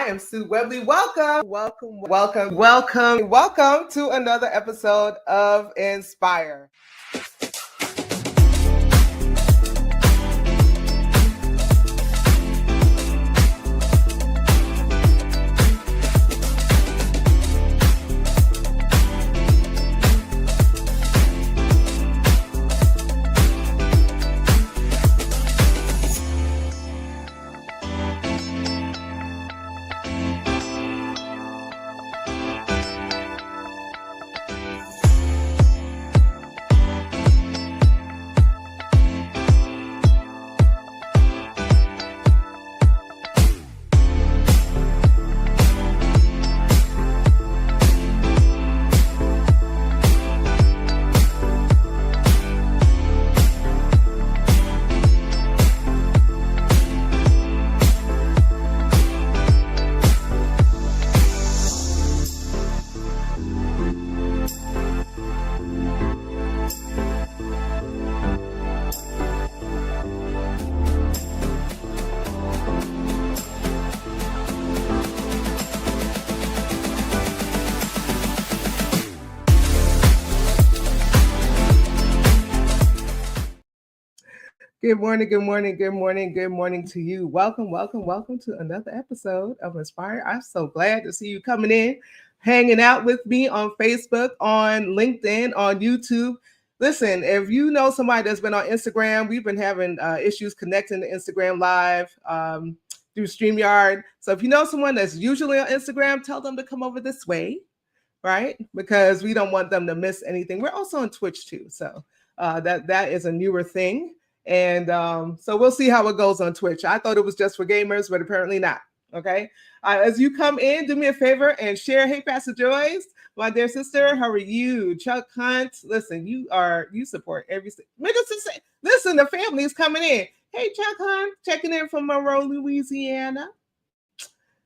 I am Sue Webley. Welcome to another episode of Inspire. Good morning to you. Welcome to another episode of Inspire. I'm so glad to see you coming in, hanging out with me on Facebook, on LinkedIn, on YouTube. Listen, if you know somebody that's been on Instagram, we've been having issues connecting to Instagram Live through StreamYard. So if you know someone that's usually on Instagram, tell them to come over this way, right? Because we don't want them to miss anything. We're also on Twitch too. So that is a newer thing. And so we'll see how it goes on Twitch. I thought it was just for gamers, but apparently not. Okay. As you come in, do me a favor and share. Hey, Pastor Joyce, my dear sister, how are you? Chuck Hunt, listen, you support every. Listen, the family is coming in. Hey, Chuck Hunt, checking in from Monroe, Louisiana.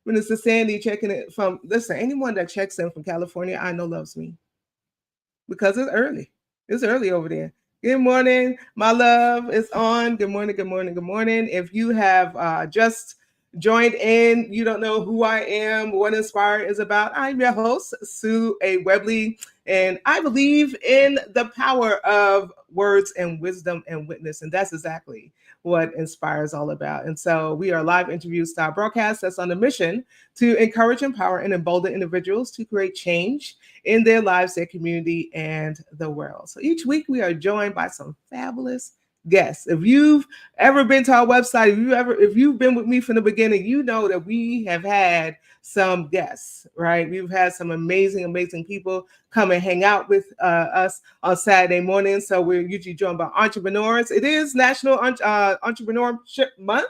Minister Sandy checking it from. Listen, anyone that checks in from California, I know loves me because it's early. It's early over there. Good morning, my love is on. Good morning. If you have just joined in, you don't know who I am, what Inspire is about. I'm your host, Sue A. Webley, and I believe in the power of words and wisdom and witness, and that's exactly what Inspire is all about. And so we are a live interview style broadcast that's on a mission to encourage, empower, and embolden individuals to create change in their lives, their community, and the world. So each week we are joined by some fabulous guests. If you've ever been to our website, if you've been with me from the beginning, you know that we have had some guests, right? We've had some amazing people come and hang out with us on Saturday morning. So we're usually joined by entrepreneurs. It is National Entrepreneurship Month.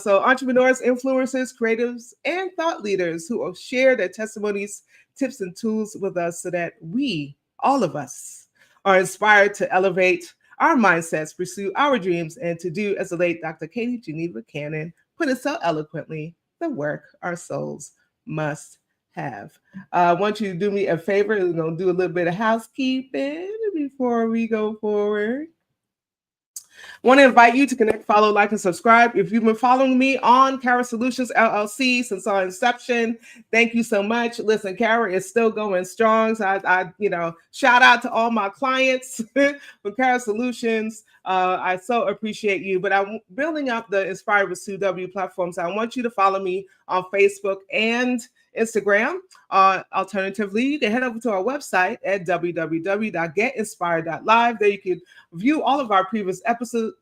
So entrepreneurs, influencers, creatives, and thought leaders who will share their testimonies, tips, and tools with us so that we, all of us, are inspired to elevate our mindsets, pursue our dreams, and to do, as the late Dr. Katie Geneva Cannon put it so eloquently, the work our souls must have. I want you to do me a favor. We're going to do a little bit of housekeeping before we go forward. I want to invite you to connect, follow, like, and subscribe. If you've been following me on Cara Solutions LLC since our inception, thank you so much. Listen, Cara is still going strong. So I shout out to all my clients from Cara Solutions. I so appreciate you. But I'm building up the Inspire with Sue W platforms. I want you to follow me on Facebook and Instagram. Alternatively, you can head over to our website at www.getinspired.live. There you can view all of our previous episodes,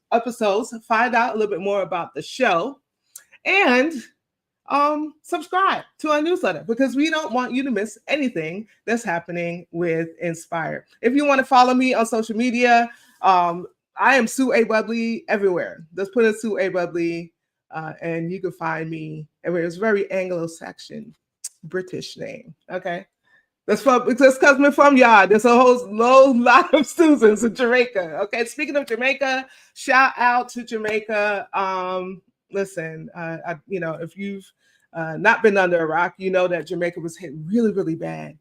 find out a little bit more about the show, and subscribe to our newsletter because we don't want you to miss anything that's happening with Inspire. If you want to follow me on social media, I am Sue A. Webley everywhere. Just put in Sue A. Webley and you can find me everywhere. It's very Anglo-Saxon British name. Okay. That's because we're from y'all. There's a whole lot of Susans in Jamaica. Okay. Speaking of Jamaica, shout out to Jamaica. Listen, if you've not been under a rock, you know that Jamaica was hit really, really bad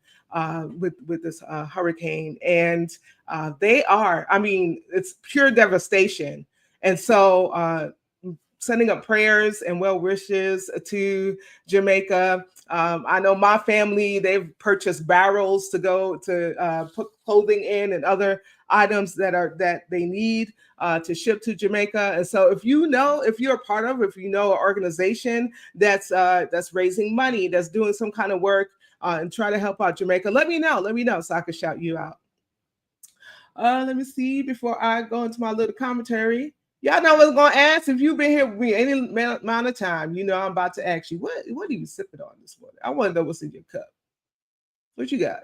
with this hurricane. And it's pure devastation. And so sending up prayers and well wishes to Jamaica. I know my family, they've purchased barrels to go to put clothing in and other items that they need to ship to Jamaica. And so if you're a part of, if you know an organization that's raising money, that's doing some kind of work and try to help out Jamaica, let me know so I can shout you out. Let me see before I go into my little commentary. Y'all know what's going to ask. If you've been here with me any amount of time, you know I'm about to ask you, what are you sipping on this morning? I want to know what's in your cup. What you got?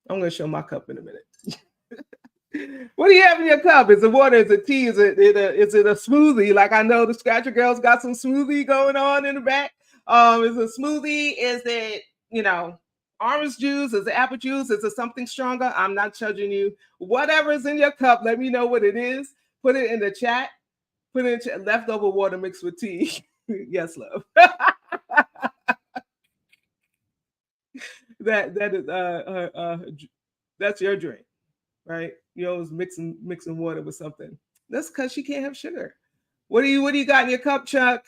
I'm going to show my cup in a minute. What do you have in your cup? Is it water? Is it tea? Is it a smoothie? Like I know the Scratcher Girls got some smoothie going on in the back. Is it a smoothie? Is it, orange juice? Is it apple juice? Is it something stronger? I'm not judging you. Whatever is in your cup, let me know what it is. Put it in the chat. Put it in leftover water mixed with tea. Yes, love. that is that's your drink, right? You always mixing water with something. That's because she can't have sugar. What do you got in your cup, Chuck?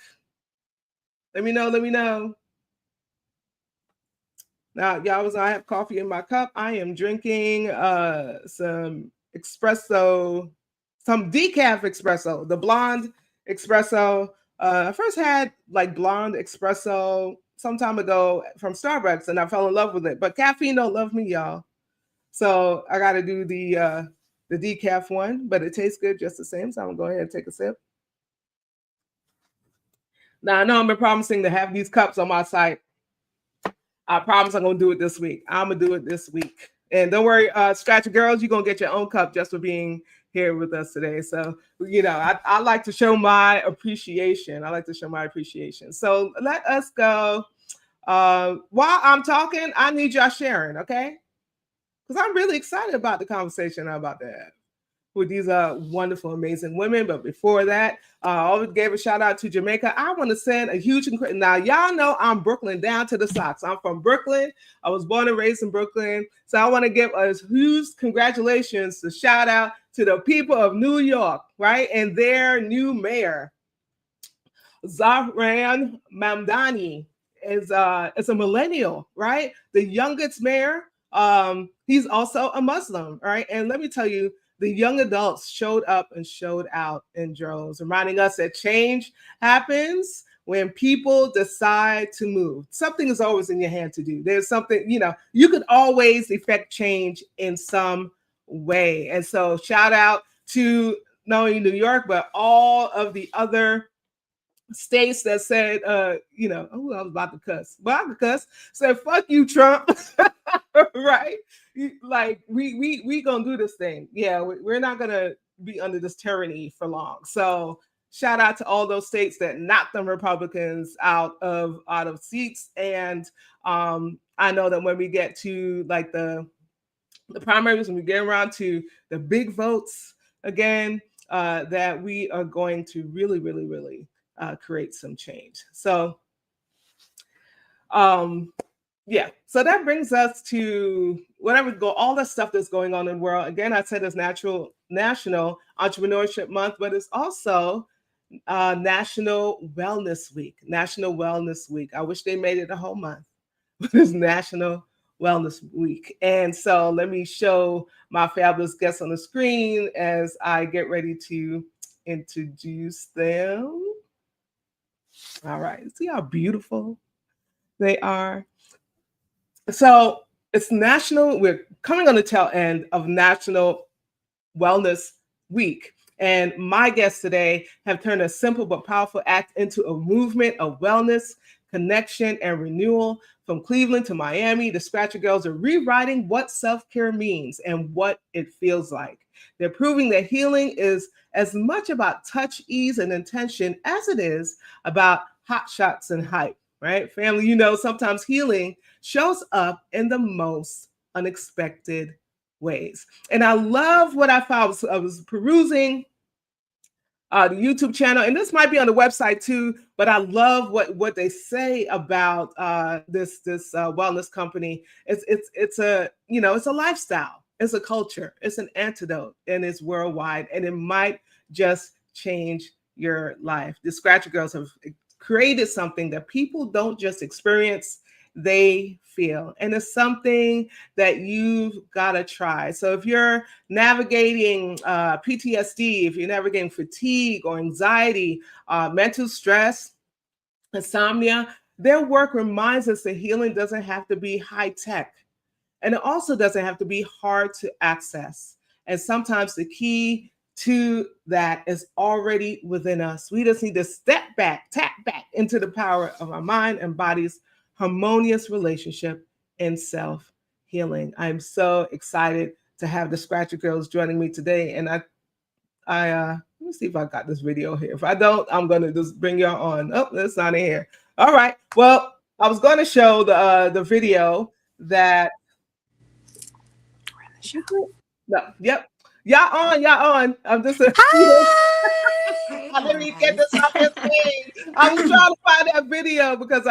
Let me know. Now, y'all, I have coffee in my cup. I am drinking some espresso, some decaf espresso, the blonde espresso. I first had like blonde espresso some time ago from Starbucks, and I fell in love with it. But caffeine don't love me, y'all. So I got to do the decaf one, but it tastes good just the same. So I'm gonna go ahead and take a sip. Now I know I've been promising to have these cups on my site. I promise I'm gonna do it this week. I'm gonna do it this week. And don't worry, Scratcher Girls, you're gonna get your own cup just for being here with us today. So, I like to show my appreciation. So let us go. While I'm talking, I need y'all sharing, okay? Because I'm really excited about the conversation I'm about to have with these wonderful, amazing women. But before that, I always gave a shout out to Jamaica. I want to send a huge, now y'all know I'm Brooklyn down to the socks. I'm from Brooklyn. I was born and raised in Brooklyn. So I want to give a huge congratulations, a shout out to the people of New York, right? And their new mayor, Zohran Mamdani, is a millennial, right? The youngest mayor. He's also a Muslim, right? And let me tell you, the young adults showed up and showed out in droves, reminding us that change happens when people decide to move. Something is always in your hand to do. There's something, you could always effect change in some way. And so shout out to not only New York, but all of the other states that said, I was about to cuss. But I could cuss. Said, fuck you, Trump. Right? Like, we gonna do this thing. Yeah, we're not gonna be under this tyranny for long. So shout out to all those states that knocked them Republicans out of seats. And I know that when we get to like the primaries, when we get around to the big votes again, that we are going to really, really, really create some change. So, so that brings us to all the stuff that's going on in the world. Again, I said it's National Entrepreneurship Month, but it's also National Wellness Week. National Wellness Week. I wish they made it a whole month, but it's National Wellness Week. And so let me show my fabulous guests on the screen as I get ready to introduce them. All right, see how beautiful they are. So we're coming on the tail end of National Wellness Week. And my guests today have turned a simple but powerful act into a movement of wellness, connection, and renewal. From Cleveland to Miami, the Scratcher Girls are rewriting what self-care means and what it feels like. They're proving that healing is as much about touch, ease, and intention as it is about hot shots and hype, right? Family, sometimes healing shows up in the most unexpected ways. And I love what I found. I was perusing the YouTube channel, and this might be on the website too, but I love what they say about this wellness company. It's a lifestyle, it's a culture, it's an antidote, and it's worldwide, and it might just change your life. The Scratcher Girls have created something that people don't just experience, they feel. And it's something that you've got to try. So if you're navigating PTSD, if you're navigating fatigue or anxiety, mental stress, insomnia, their work reminds us that healing doesn't have to be high tech. And it also doesn't have to be hard to access. And sometimes the key to that is already within us. We just need to step back, tap back into the power of our mind and body's harmonious relationship and self healing. I'm so excited to have the Scratcher Girls joining me today. And I let me see if I got this video here. If I don't, I'm gonna just bring y'all on. Oh, that's not in here. All right. Well, I was going to show the video that. No, yep. Y'all on. I'm just let me get this off your thing. I was trying to find that video because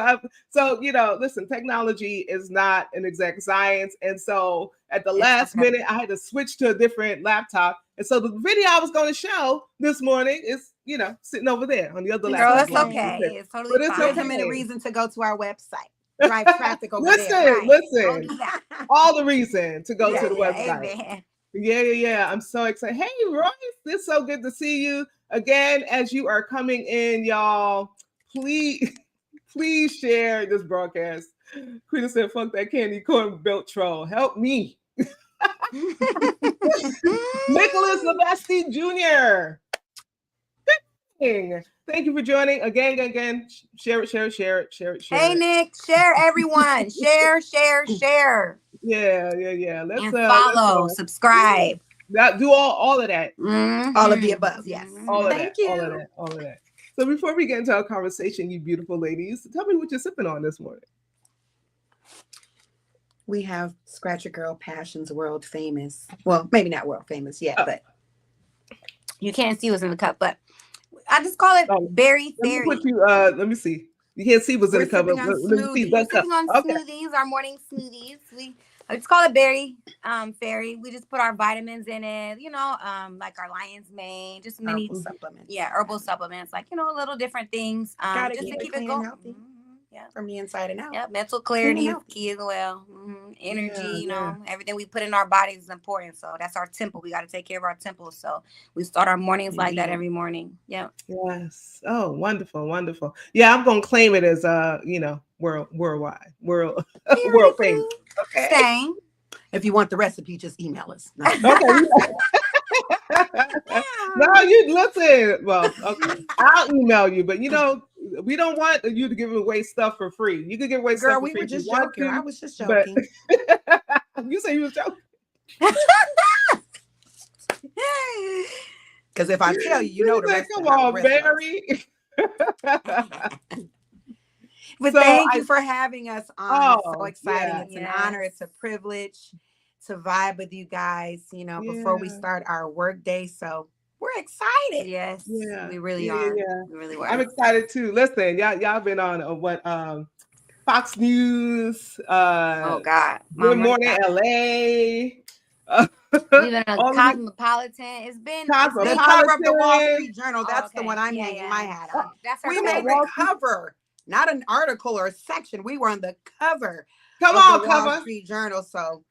listen, technology is not an exact science. And so at the last minute, I had to switch to a different laptop. And so the video I was going to show this morning is, sitting over there on the other laptop. Girl, it's okay. It's totally fine. Give him a reason to go to our website. Drive traffic over listen, there. Right. Listen. All the reason to go to the website. Amen. Yeah. I'm so excited. Hey, Royce, it's so good to see you again. As you are coming in, y'all, please share this broadcast. Queen said, "Fuck that candy corn belt troll. Help me." Nicholas Levesque Jr. Thank you for joining again. Share it. Hey, Nick, share everyone. share. Yeah. Let's follow, subscribe. Do all of that. Mm-hmm. All of the above. Yes. All of Thank that. you. All of that. So before we get into our conversation, you beautiful ladies, tell me what you're sipping on this morning. We have Scratcher Girl Passions world famous. Well, maybe not world famous yet, but you can't see what's in the cup, but I just call it Berry Fairy. Let me see. You can't see what's in the cup. We're sipping on smoothies, our morning smoothies. I just call it Berry Fairy. We just put our vitamins in it, like our Lion's Mane, just many supplements. Yeah, herbal supplements, like little different things, just to keep it going. Yeah, from the inside and out. Yeah, mental clarity is key as well. Energy, everything we put in our bodies is important. So that's our temple. We got to take care of our temple. So we start our mornings like that every morning. Yeah. Yes. Oh, wonderful. Yeah, I'm gonna claim it as worldwide, world famous. Okay. Same. If you want the recipe, just email us. No. Okay. No, you listen. Well, okay. I'll email you, but we don't want you to give away stuff for free. You can give away stuff for free. We were just joking. I was just joking. You say you was joking. Because if I tell you, the rest. Come on, Barry. But thank you for having us on. It's so exciting. It's an honor. It's a privilege to vibe with you guys, before we start our work day. So we're excited. Yes. Yeah. We really are. Yeah. We really were. I'm excited too. Listen, y'all been on Fox News. Oh God. Good Morning LA. We've been on Cosmopolitan. It's been the cover of the Wall Street Journal. That's the one I'm hanging my hat on. We made the cover, not an article or a section. We were on the cover. Come on, Wall Street Journal. So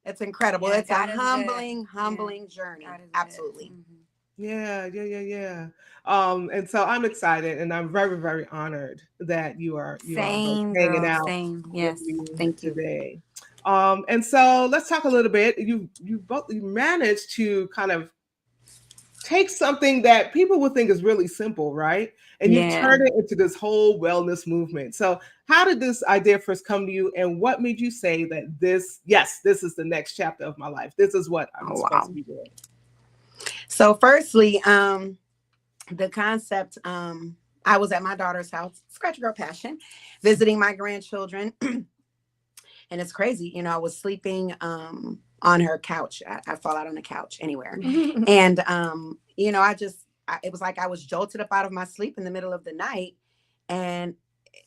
it's incredible. It's a humbling journey. Absolutely. Yeah. And so I'm excited, and I'm very, very honored that you are hanging out. Yes. Thank you today. And so let's talk a little bit. You managed to kind of take something that people would think is really simple, right? And you turn it into this whole wellness movement. So how did this idea first come to you, and what made you say that this is the next chapter of my life? This is what I'm supposed to be doing. So firstly, the concept, I was at my daughter's house, Scratcher Girl Passion, visiting my grandchildren. And it's crazy, I was sleeping on her couch. I fall out on the couch anywhere. And, it was like I was jolted up out of my sleep in the middle of the night. And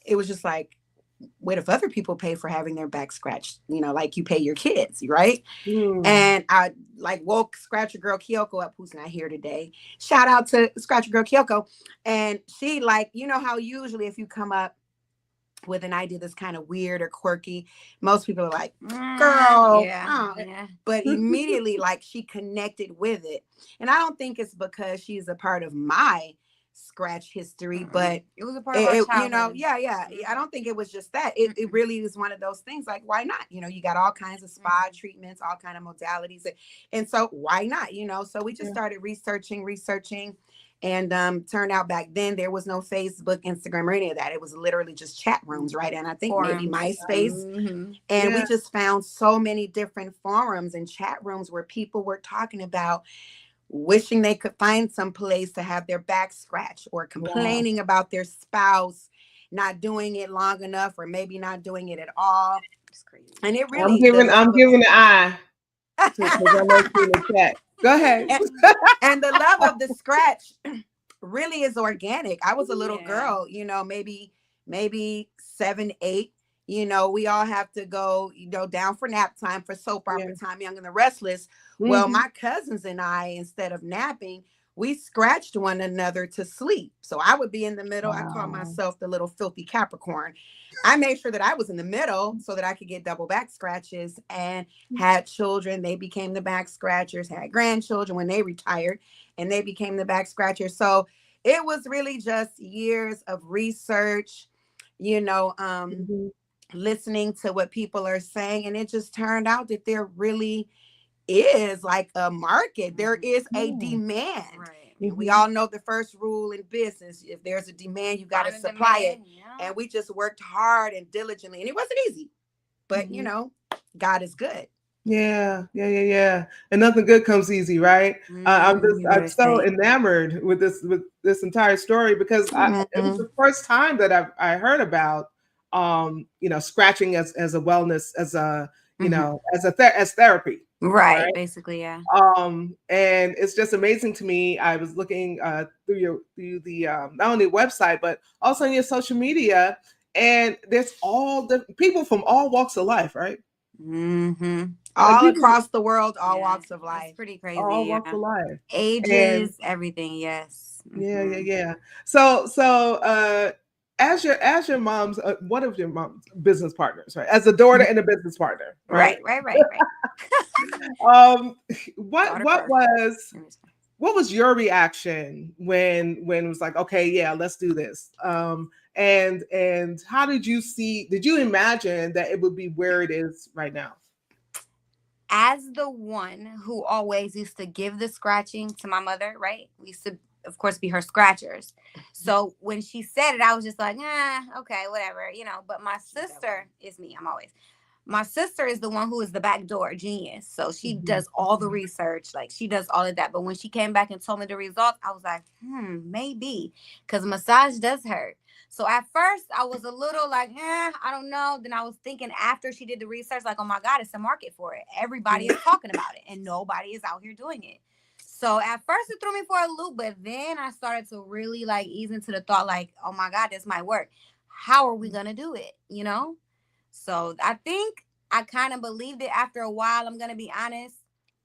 it was just like, what if other people pay for having their back scratched? You know, like you pay your kids, right? Mm. And I like woke Scratcher Girl Kyoko up, who's not here today. Shout out to Scratcher Girl Kyoko. And she like, you know how usually if you come up with an idea that's kind of weird or quirky, most people are like, girl, yeah. But immediately like she connected with it. And I don't think it's because she's a part of my scratch history, but it was a part of our childhood. you know, yeah. I don't think it was just that. It really is one of those things like, why not? You know, you got all kinds of spa treatments, all kind of modalities. And so why not? You know, so we just started researching. And turned out back then there was no Facebook, Instagram, or any of that. It was literally just chat rooms, right? And I think maybe MySpace. And we just found so many different forums and chat rooms where people were talking about wishing they could find some place to have their back scratched, or complaining about their spouse not doing it long enough, or maybe not doing it at all. It's crazy. And it really I'm giving the eye because I'm in the chat. Go ahead. And the love of the scratch really is organic. I was a little girl, you know, maybe 7, 8. You know, we all have to go, you know, down for nap time, for soap opera time, Young and the Restless. Well, my cousins and I, instead of napping, we scratched one another to sleep. So I would be in the middle. I call myself the little filthy Capricorn. I made sure that I was in the middle so that I could get double back scratches, and had children. They became the back scratchers, had grandchildren when they retired, and they became the back scratchers. So it was really just years of research, you know, listening to what people are saying. And it just turned out that there really is like a market. There is a demand. We all know the first rule in business: if there's a demand, you got to supply it. And we just worked hard and diligently, and it wasn't easy, but you know, God is good. Yeah. And nothing good comes easy, right? I'm so enamored with this entire story, because it was the first time that I heard about you know, scratching as a wellness, as a you know, as therapy. Right, basically, yeah. And it's just amazing to me. I was looking through the not only website but also on your social media, and there's all the people from all walks of life, right? All across the world, all walks of life. It's pretty crazy. All walks of life, ages, everything. Yes. Yeah. So as your mom's one of your mom's business partners, right? As a daughter and a business partner, right? Right. What was your reaction when it was like, okay, yeah, let's do this? And how did you imagine that it would be where it is right now? As the one who always used to give the scratching to my mother, right? We used to, of course, be her scratchers. So when she said it, I was just like, okay, whatever, you know. But my sister is me. My sister is the one who is the backdoor genius. So she does all the research, like she does all of that. But when she came back and told me the results, I was like, maybe, because massage does hurt. So at first I was a little like, I don't know. Then I was thinking, after she did the research, like, oh my God, it's a market for it. Everybody is talking about it and nobody is out here doing it. So at first it threw me for a loop, but then I started to really like ease into the thought, like, oh my God, this might work. How are we going to do it? You know? So I think I kind of believed it after a while. I'm going to be honest.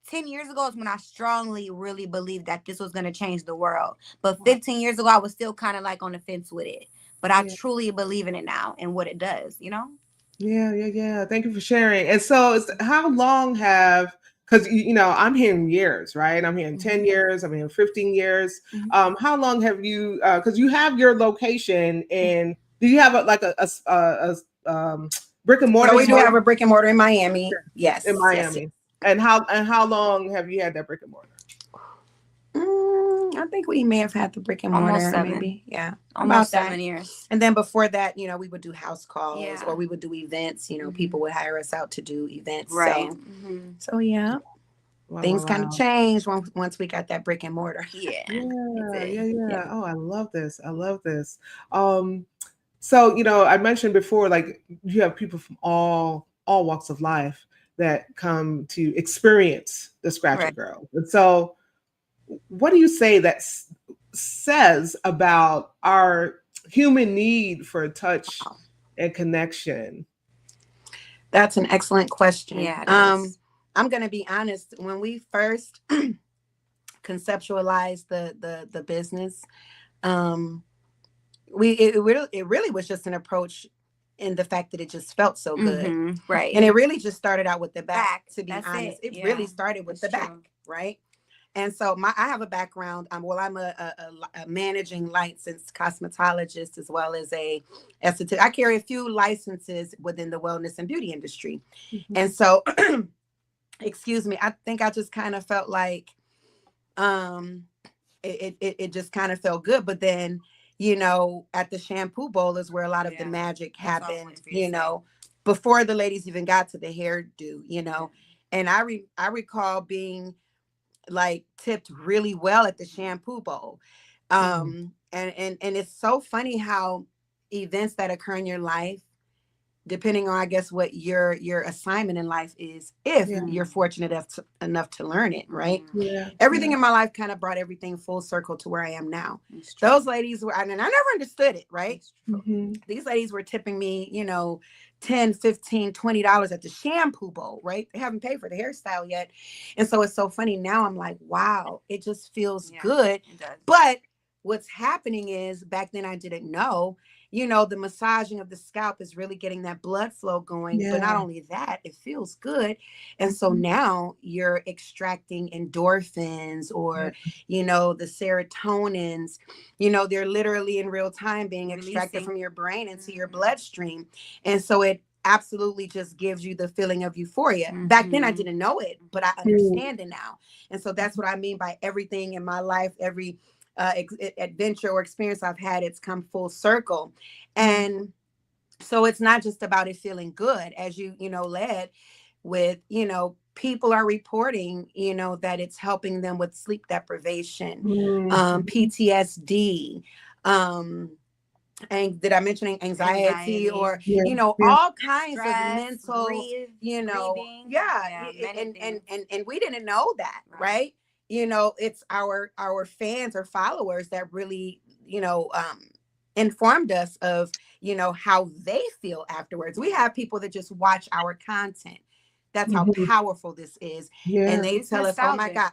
10 years ago is when I strongly really believed that this was going to change the world. But 15 years ago, I was still kind of like on the fence with it. But I truly believe in it now and what it does, you know? Yeah. Thank you for sharing. And so how long because, you know, I'm hearing years, right? I'm hearing 10 years, I'm hearing 15 years. How long have you, because you have your location, and do you have a brick and mortar? So we do have a brick and mortar in Miami. Yes. In Miami. Yes. And how long have you had that brick and mortar? I think we may have had the brick and mortar. Almost 7. Maybe. Yeah. Almost 7 years. And then before that, you know, we would do house calls, or we would do events. You know, people would hire us out to do events. Right. So yeah. Things kind of changed once we got that brick and mortar. Yeah. Oh, I love this. So, you know, I mentioned before, like, you have people from all walks of life that come to experience the Scratcher Girl. And so what do you say that says about our human need for touch and connection? That's an excellent question. Yeah, it is. I'm gonna be honest. When we first conceptualized the business, um, it really was just an approach in the fact that it just felt so good. Right. And it really just started out with the back, to be That's honest. It yeah. really started with That's the true. back, right? And so I have a background. I'm a managing licensed cosmetologist as well as a esthetician. I carry a few licenses within the wellness and beauty industry. Mhm. And so, excuse me, I think I just kind of felt like it just kind of felt good. But then, you know, at the shampoo bowl is where a lot of the Yeah. magic That's all I wanted happened, for you to you say. know, before the ladies even got to the hairdo, you know. And I recall being like tipped really well at the shampoo bowl. And it's so funny how events that occur in your life, depending on, I guess, what your assignment in life is, if Yeah. you're fortunate enough to learn it, right? Yeah. Everything in my life kind of brought everything full circle to where I am now. Those ladies were, and I never understood it, right? Mhm. These ladies were tipping me, you know, $10, $15, $20 at the shampoo bowl, right? They haven't paid for the hairstyle yet. And so it's so funny. Now I'm like, wow, it just feels good. It does. But what's happening is, back then I didn't know, you know, the massaging of the scalp is really getting that blood flow going. But not Yeah. only that, it feels good. And so now you're extracting endorphins or, you know, the serotonins, you know, they're literally in real time being extracted Releasing. from your brain into your bloodstream. And so it absolutely just gives you the feeling of euphoria. Back then I didn't know it, but I understand it now. And so that's what I mean by everything in my life, every adventure or experience I've had, it's come full circle. And so it's not just about it feeling good, as you know, led with, you know, people are reporting, you know, that it's helping them with sleep deprivation, PTSD, and did I mention anxiety or, Yeah. you know, Yeah. all kinds Stress, of mental, you know, breathing. and, Many and we didn't know that, right? You know, it's our fans or followers that really, you know, informed us of, you know, how they feel afterwards. We have people that just watch our content. That's how powerful this is. Yeah. And they It's tell us, oh my nostalgic. God,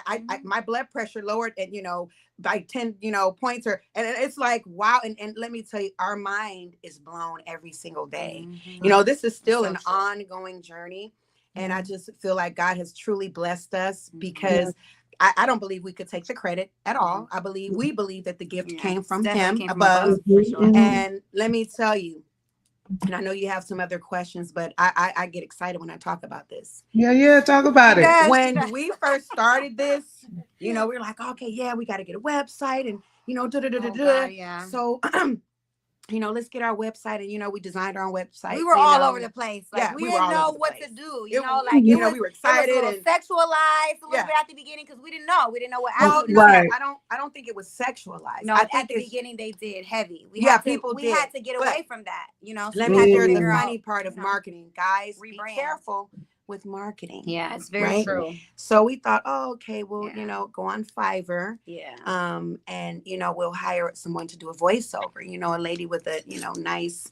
I my blood pressure lowered and, you know, by 10, you know, points, or, and it's like, wow. And let me tell you, our mind is blown every single day. You know, this is still an ongoing journey. And I just feel like God has truly blessed us, because I don't believe we could take the credit at all. We believe that the gift came from him above. For sure. And let me tell you, and I know you have some other questions, but I get excited when I talk about this. Yeah. Talk about it. Yes. When we first started this, you know, we were like, okay, yeah, we got to get a website and, you know, Yeah. So, you know, let's get our website. And, you know, we designed our own website. We were all over the place. Like, Yeah, we we were didn't all know over the what place. to do. It- You know, like you it know, was, we were it was excited a little and sexualized a little Yeah. bit at the beginning because we didn't know. We didn't know what well, attitude. no, Right. I don't think it was sexualized. No, I at think the it's, beginning they did heavy. We Yeah, had to, people we did, had to get but away from that. You know, so let we me had to share the figure out, funny part of you know, marketing, guys. Be rebrand. careful with marketing. Yeah, it's very Right? true. So we thought, oh, okay, well, Yeah. you know, go on Fiverr. Yeah. And you know, we'll hire someone to do a voiceover, you know, a lady with a, you know, nice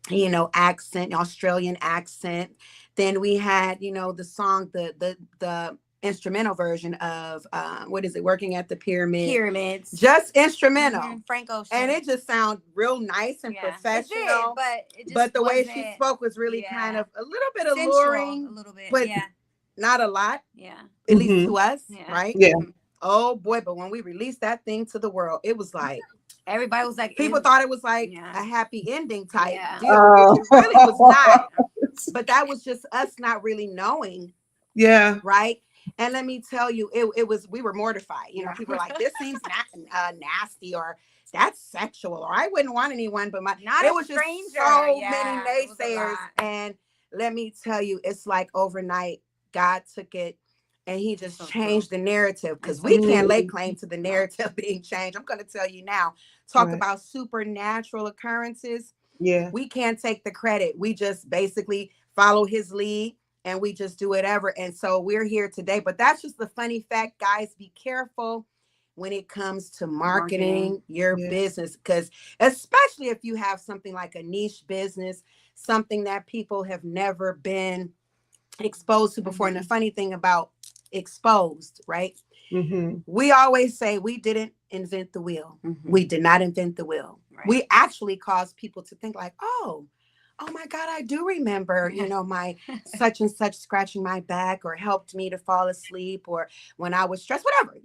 you know, accent, Australian accent. Then we had, you know, the song, the instrumental version of what is it, Working at the Pyramids. Just instrumental. Frank Ocean. And it just sounded real nice and professional. It did, But the way she spoke was really kind of a little bit alluring, a little bit, but not a lot, yeah. at least to us, Yeah. right? Yeah. Oh boy, but when we released that thing to the world, it was like, Everybody was like, people thought it was like Yeah. a happy ending type Yeah. deal, Oh. which it really was not. But that was just us not really knowing, Yeah. right? And let me tell you, it was, we were mortified. You know, people were like, this seems nasty, or that's sexual, or I wouldn't want anyone but my. Not it a was just stranger. so Yeah, many it was a naysayers. lot. And let me tell you, it's like overnight, God took it and he just So changed the narrative, because It's we so can't true. lay claim to the narrative being changed. I'm going to tell you now, talk Right. about supernatural occurrences. Yeah. We can't take the credit. We just basically follow his lead and we just do whatever. And so we're here today. But that's just the funny fact, guys. Be careful when it comes to marketing your Yeah. business, because especially if you have something like a niche business, something that people have never been exposed to before. And the funny thing about exposed, right? Mm-hmm. We always say we didn't invent the wheel. We did not invent the wheel. Right. We actually caused people to think like, oh my God, I do remember, my such and such scratching my back or helped me to fall asleep or when I was stressed, whatever,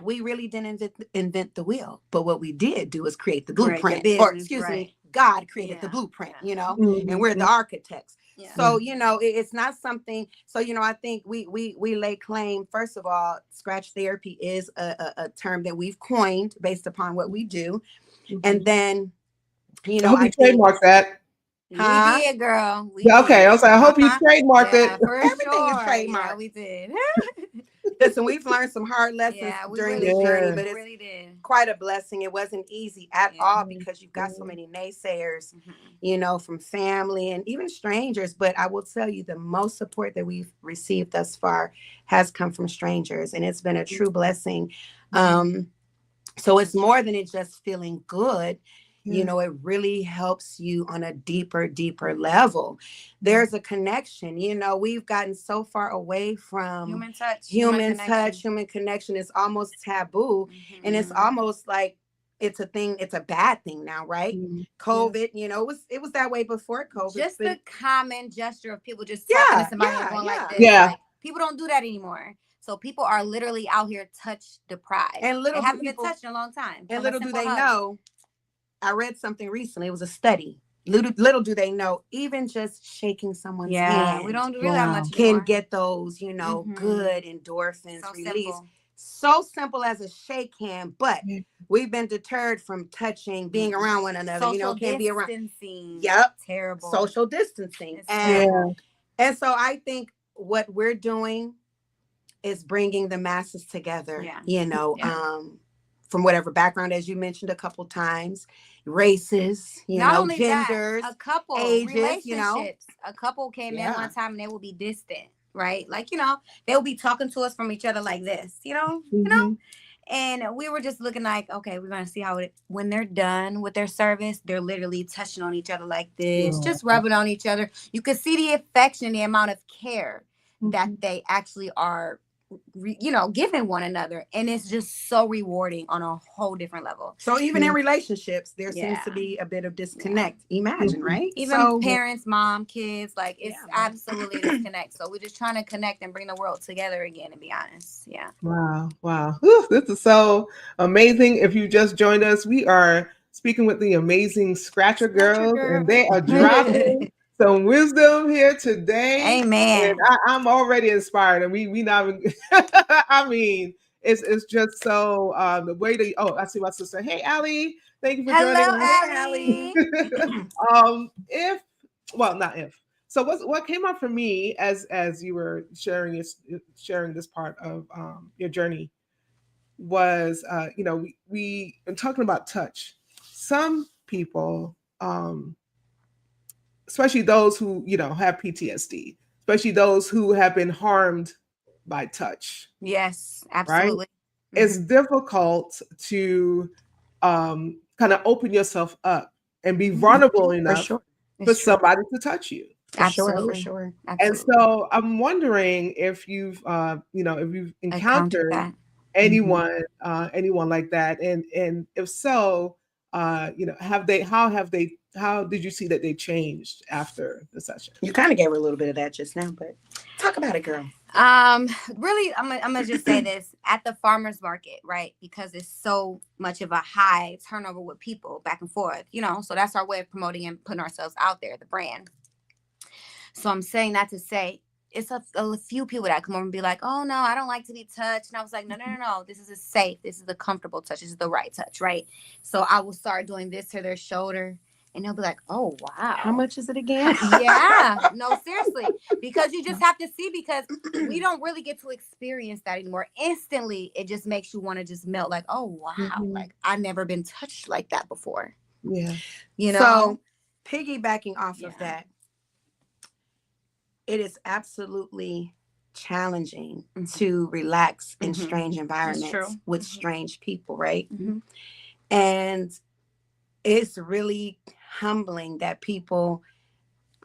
we really didn't invent the wheel. But what we did do is create the blueprint, or excuse me, God created the blueprint, Mm-hmm. and we're the architects. Yeah. So, it's not something. So, I think we lay claim, first of all, scratch therapy is a term that we've coined based upon what we do. Mm-hmm. And then, I hope you trademark that. We did, girl. Okay, I was like, I hope you trademarked it. For Everything is sure. trademarked. Yeah, we did. Listen, we've learned some hard lessons during this journey, but it's really did. quite a blessing. It wasn't easy at all because you've got so many naysayers, from family and even strangers. But I will tell you, the most support that we've received thus far has come from strangers, and it's been a true blessing. So it's more than it just feeling good. It really helps you on a deeper level. There's a connection. We've gotten so far away from human touch. Human connection is almost taboo. And it's almost like it's a thing. It's a bad thing now, right? COVID, it was that way before COVID. Just the common gesture of people just talking to somebody and going like this. Yeah. Like, people don't do that anymore. So people are literally out here touch deprived. And they haven't been touched in a long time. And little do they know, I read something recently. It was a study. Little do they know, even just shaking someone's hand, we don't do that much can anymore. Get those, good endorphins released. Simple. So simple as a shake hand, but we've been deterred from touching, being around one another. Can't be around. Yep, terrible. Social distancing, and so I think what we're doing is bringing the masses together. From whatever background, as you mentioned a couple times, races, not only genders, that, a couple ages, relationships. A couple came in one time and they will be distant, right? Like, they will be talking to us from each other like this, and we were just looking like, okay, we're gonna see how when they're done with their service, they're literally touching on each other like this, just rubbing on each other. You could see the affection, the amount of care that they actually are giving one another, and it's just so rewarding on a whole different level. So even in relationships, there seems to be a bit of disconnect. Imagine, right? Even parents, mom, kids, like it's absolutely a disconnect. So we're just trying to connect and bring the world together again, to be honest. Wow. Whew, this is so amazing. If you just joined us, we are speaking with the amazing Scratcher Girls, and they are dropping some wisdom here today. Amen. And I'm already inspired, and we not even, I mean, it's just so the way that I see my sister. Hey, Allie, thank you for joining us. Allie. So what came up for me as you were sharing this part of your journey was we been talking about touch. Some people, especially those who have PTSD, especially those who have been harmed by touch. Yes, absolutely. Right? It's difficult to kind of open yourself up and be vulnerable enough for somebody to touch you. For sure. And so I'm wondering if you've encountered anyone like that, and if so, how did you see that they changed after the session? You kind of gave her a little bit of that just now, but talk about it, girl. Really, I'm gonna just say this at the farmers market, right? Because it's so much of a high turnover with people back and forth, so that's our way of promoting and putting ourselves out there, the brand. So I'm saying that to say it's a few people that come over and be like, oh no, I don't like to be touched. And I was like, no. This is a safe, this is a comfortable touch. This is the right touch, right? So I will start doing this to their shoulder and they'll be like, oh, wow. How much is it again? Yeah, no, seriously. Because you just have to see, because we don't really get to experience that anymore. Instantly, it just makes you want to just melt like, oh, wow. Like I've never been touched like that before. Yeah. So piggybacking off of that, it is absolutely challenging Mhm. to relax in Mhm. strange environments true. with Mhm. strange people, right? Mhm. And it's really humbling that people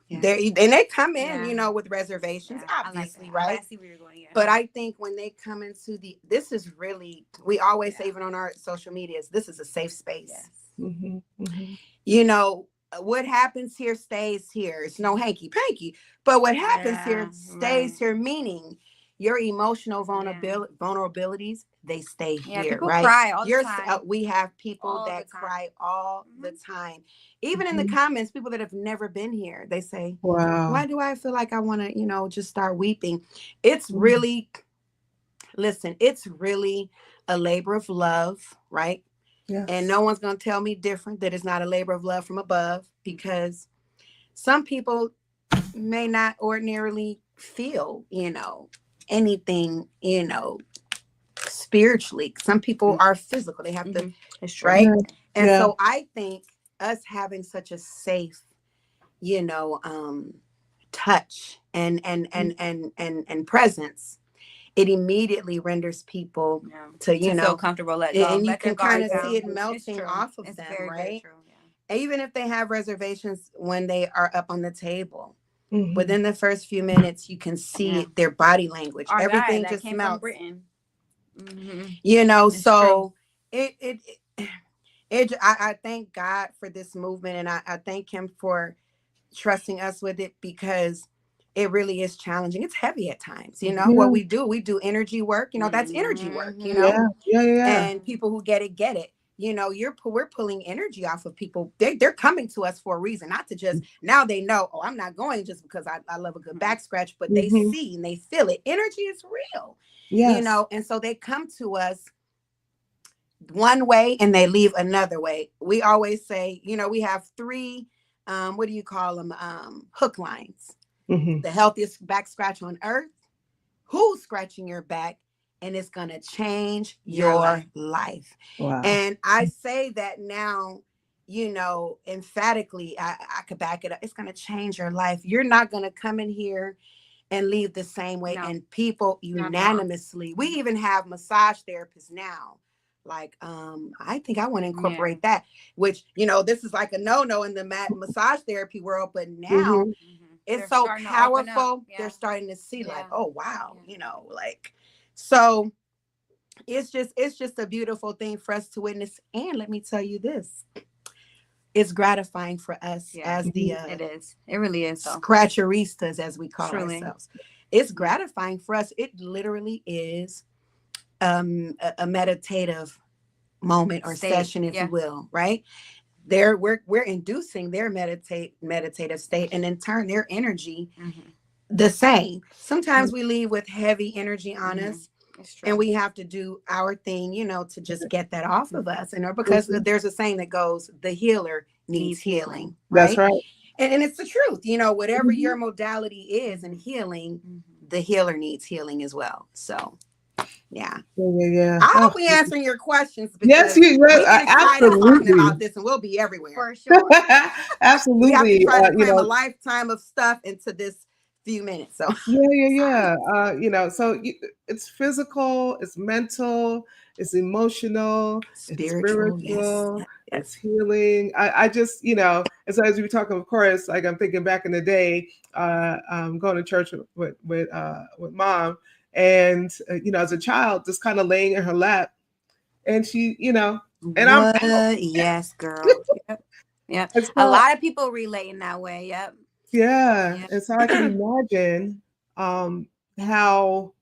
Yeah. they come in, Yeah. with reservations, Yeah. I like obviously, that. right? I see where you're going. Yeah. But I think when they come into this is really, we always say, Yeah. even on our social medias, this is a safe space. Yes. Mhm, mhm. What happens here stays here. It's no hanky panky, but what happens here Yeah, stays right. here, meaning your emotional Yeah. vulnerabilities, they stay Yeah. here, People right? cry all the time. We have people All the that time. cry all the Mhm. time. Even in the Mhm. comments, people that have never been here, they say, Wow. why do I feel like I want to, just start weeping? It's Mhm. really, listen, it's really a labor of love, right? And Yes. no one's going to tell me different, that it's not a labor of love from above, because some people may not ordinarily feel, anything, spiritually. Some people are physical. They have to, Mhm. It's true. right? Yeah. And Yeah. so I think us having such a safe, you know, um, touch and presence, it immediately renders people Yeah. to, To feel comfortable, let go, and you let their can kind guard of see down. it It's melting true. off of It's them, very, very right? true. Yeah. Even if they have reservations when they are up on the table, Mhm. within the first few minutes, you can see Yeah. it, their body language, Our guy everything that just came from melts, Britain. Mm-hmm. It's true. so I thank God for this movement, and I thank him for trusting us with it, because it really is challenging. It's heavy at times, what Yeah. we do energy work, that's energy work, Mm-hmm. Yeah. Yeah. Yeah. and people who get it. We're pulling energy off of people. They're coming to us for a reason, not to just, now they know, oh, I'm not going just because I love a good back scratch, but they Mhm. see and they feel it. Energy is real, Yes. and so they come to us one way and they leave another way. We always say, we have three, what do you call them? Hook lines. Mhm. The healthiest back scratch on earth, who's scratching your back, and it's going to change your life. Wow. And I say that now, emphatically, I could back it up. It's going to change your life. You're not going to come in here and leave the same way. No. And people unanimously, we even have massage therapists now. Like, I think I want to incorporate that, which, this is like a no-no in the massage therapy world, but now Mhm. it's They're so starting to open up. powerful. Yeah. They're starting to see, like, Yeah. oh wow, Yeah. So it's just a beautiful thing for us to witness. And let me tell you this, it's gratifying for us, Yeah. as the It is. It really is. So scratcheristas, as we call truly. ourselves. It's gratifying for us. It literally is a meditative moment or session, if you will, right? We're inducing their meditative state, and in turn their energy the same. Sometimes we leave with heavy energy on us, and we have to do our thing, to just get that off of us. And because there's a saying that goes, the healer needs healing, That's right? right. And it's the truth, whatever Mhm. your modality is in healing, the healer needs healing as well. So yeah. Yeah. I hope Oh, we answering your questions, yes, because you we get excited talking absolutely. about this, and we'll be everywhere. For sure. We have to Absolutely. try to cram a lifetime of stuff into this few minutes. So Yeah. So it's physical, it's mental, it's emotional, it's spiritual, yes, spiritual, yes. it's healing. I just, and so as we were talking, of course, like I'm thinking back in the day, going to church with mom, and as a child, just kind of laying in her lap, and she, and I'm out. Yes, girl. Yep. Yep. And A so, lot of people relate in that way. Yep. yeah, Yep. and so I can imagine how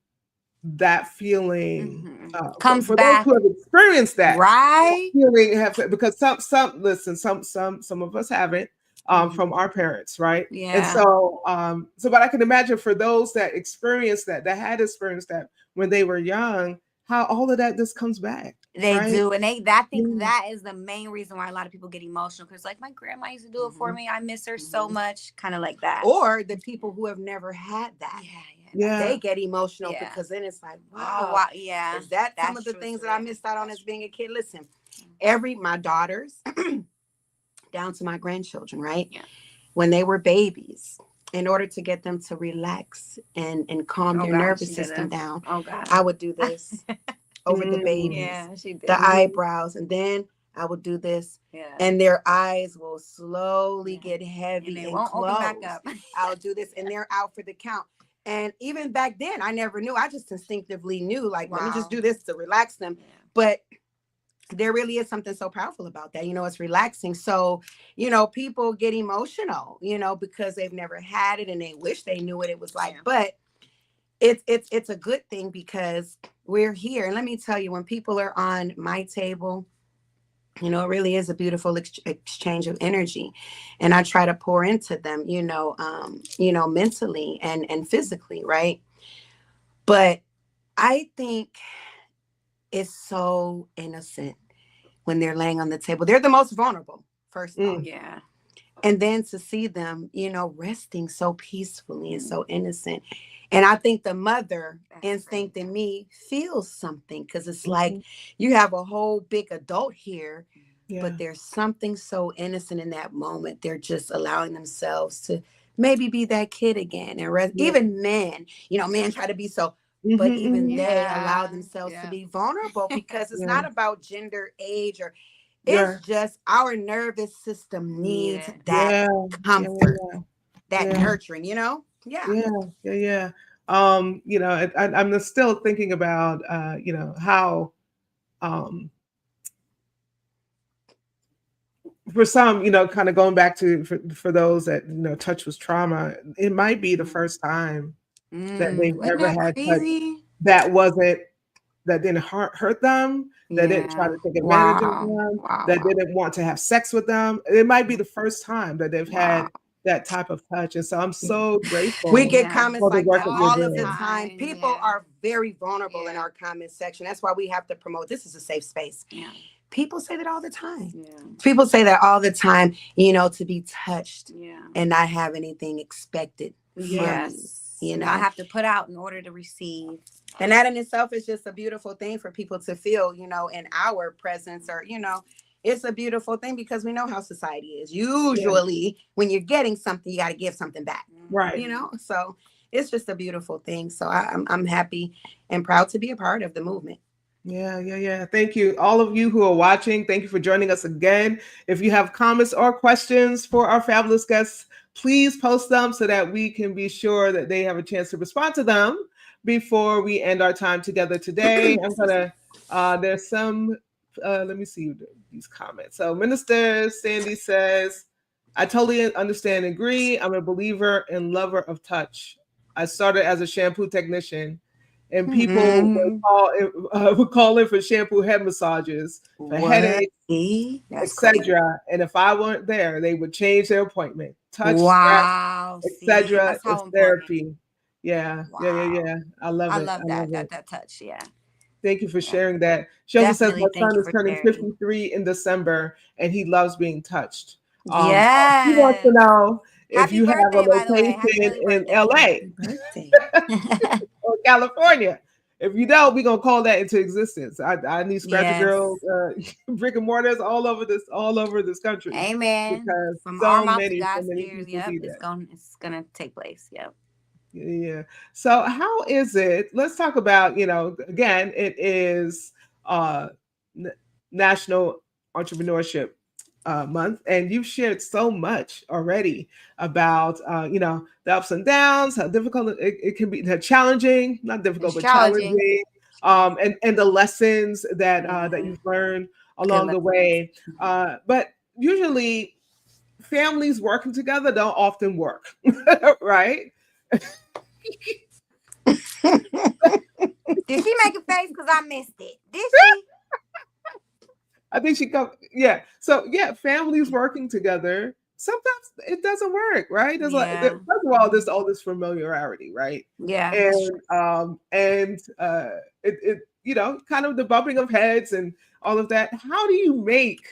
that feeling comes for those back. who have experienced that Right. feeling, because some of us haven't, from our parents, right? And Yeah. so but I can imagine for those that experienced that had experienced that when they were young, how all of that just comes back, They right? do. And I think Yeah. that is the main reason why a lot of people get emotional. Because like my grandma used to do it for me. I miss her so much. Kind of like that. Or the people who have never had that. Yeah. They get emotional because then it's like, wow, Oh, wow. Yeah. is that some That's of the true things too, that I yeah. missed out on That's as being a kid? Listen, my daughters, down to my grandchildren, right? Yeah. When they were babies, in order to get them to relax and calm Oh, their God, nervous she did system it. down, Oh God. I would do this over the babies, Yeah, she did. the eyebrows, and then I would do this, Yeah. and their eyes will slowly Yeah. get heavy And they and won't close. open back up. I'll do this, and they're out for the count. And even back then, I never knew. I just instinctively knew, like, let me just Wow. do this to relax them. Yeah. But there really is something so powerful about that. It's relaxing. So, people get emotional, because they've never had it and they wish they knew what it was like. Yeah. But it's a good thing because we're here. And let me tell you, when people are on my table, it really is a beautiful exchange of energy, and I try to pour into them, mentally and physically, right? But I think it's so innocent when they're laying on the table. They're the most vulnerable, first off. Yeah. And then to see them, resting so peacefully and so innocent. And I think the mother instinct in me feels something, because it's like you have a whole big adult here, but there's something so innocent in that moment. They're just allowing themselves to maybe be that kid again. And even men, men try to be so, but even they allow themselves to be vulnerable, because it's not about gender, age, or it's just our nervous system needs that comfort, that nurturing, Yeah. I'm still thinking about how for some, kind of going back to for those that touch was trauma, it might be the first time that they've Isn't ever that had touch crazy? that didn't hurt them, that didn't try to take advantage of them, that didn't want to have sex with them. It might be the first time that they've had that type of touch. And so I'm so grateful. We get comments for the like work that that you're all of the doing. time. People are very vulnerable in our comment section. That's why we have to promote. This is a safe space. Yeah. People say that all the time. Yeah. People say that all the time, to be touched Yeah. and not have anything expected. Yes. I have to put out in order to receive. And that in itself is just a beautiful thing for people to feel, in our presence, or, it's a beautiful thing, because we know how society is. Usually when you're getting something, you got to give something back. Right. So it's just a beautiful thing. So I'm happy and proud to be a part of the movement. Yeah. Thank you. All of you who are watching, thank you for joining us again. If you have comments or questions for our fabulous guests, please post them so that we can be sure that they have a chance to respond to them before we end our time together today. I'm gonna, there's some, let me see these comments. So Minister Sandy says, I totally understand and agree. I'm a believer and lover of touch. I started as a shampoo technician, and people would call in for shampoo, head massages, for headaches, etc. And if I weren't there, they would change their appointment. Touch, etc. is therapy. Yeah. I love it. I love that touch. Yeah. Thank you for sharing that. She also says my son is turning 53 in December, and he loves being touched. He wants to know if you have a location in LA or California. If you don't, we're gonna call that into existence. I need Scratcher Girls, brick and mortars all over this country. Amen. Because from so our mouth many, to God's so many ears, people need it's gonna take place. Yep. Yeah. So how is it? Let's talk about, again, it is National Entrepreneurship Month, and you've shared so much already about the ups and downs, how difficult it can be, challenging, not difficult, but challenging, and the lessons that you've learned along the way. But usually families working together don't often work, right? Did she make a face because I missed it? Did she? I think she come. Yeah. So families working together. Sometimes it doesn't work, right? There's first of all, there's all this familiarity, right? Yeah. And it kind of the bumping of heads and all of that. How do you make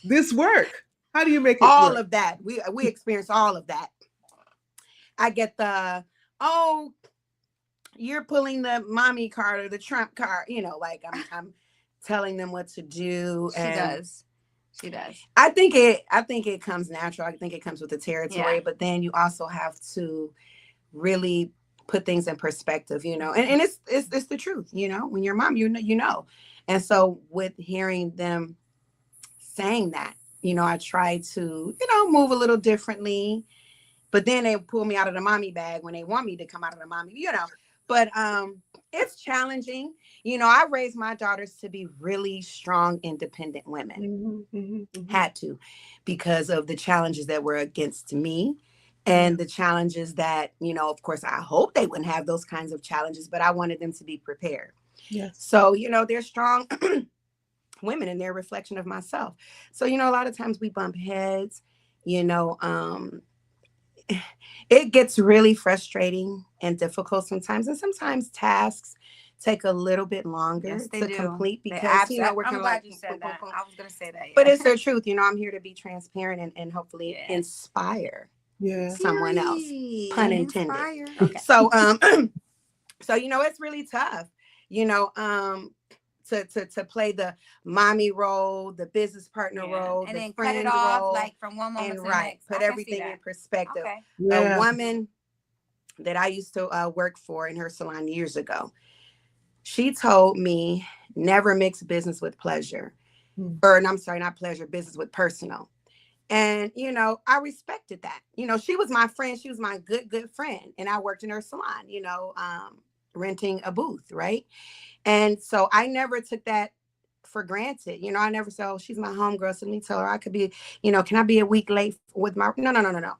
this work? How do you make it all work? of that? We experience all of that. I get the you're pulling the mommy card or the Trump card, like I'm telling them what to do. She does. She does. I think it comes natural. I think it comes with the territory, Yeah. but then you also have to really put things in perspective, and it's the truth, when your mom, and so with hearing them saying that, I try to, move a little differently, but then they pull me out of the mommy bag when they want me to come out of the mommy, but it's challenging. I raised my daughters to be really strong, independent women. Had to, because of the challenges that were against me and the challenges that, of course, I hope they wouldn't have those kinds of challenges, but I wanted them to be prepared. Yes. So, they're strong women and they're a reflection of myself. So, a lot of times we bump heads, it gets really frustrating and difficult sometimes. And sometimes tasks take a little bit longer to complete because, we're kind of like, you said that. I was going to say that. Yeah. But it's the truth. I'm here to be transparent and hopefully inspire someone else. Pun intended. Okay. So, so, it's really tough, to play the mommy role, the business partner role, and the then friend cut it off role, like from one moment and to the next. put everything in perspective. Okay. A woman that I used to work for in her salon years ago, she told me never mix business with pleasure, or I'm sorry, not pleasure, business with personal. And, I respected that. She was my friend. She was my good friend. And I worked in her salon, renting a booth, right? And so I never took that for granted. I never said, oh, she's my homegirl, so let me tell her I could be, can I be a week late with my, no.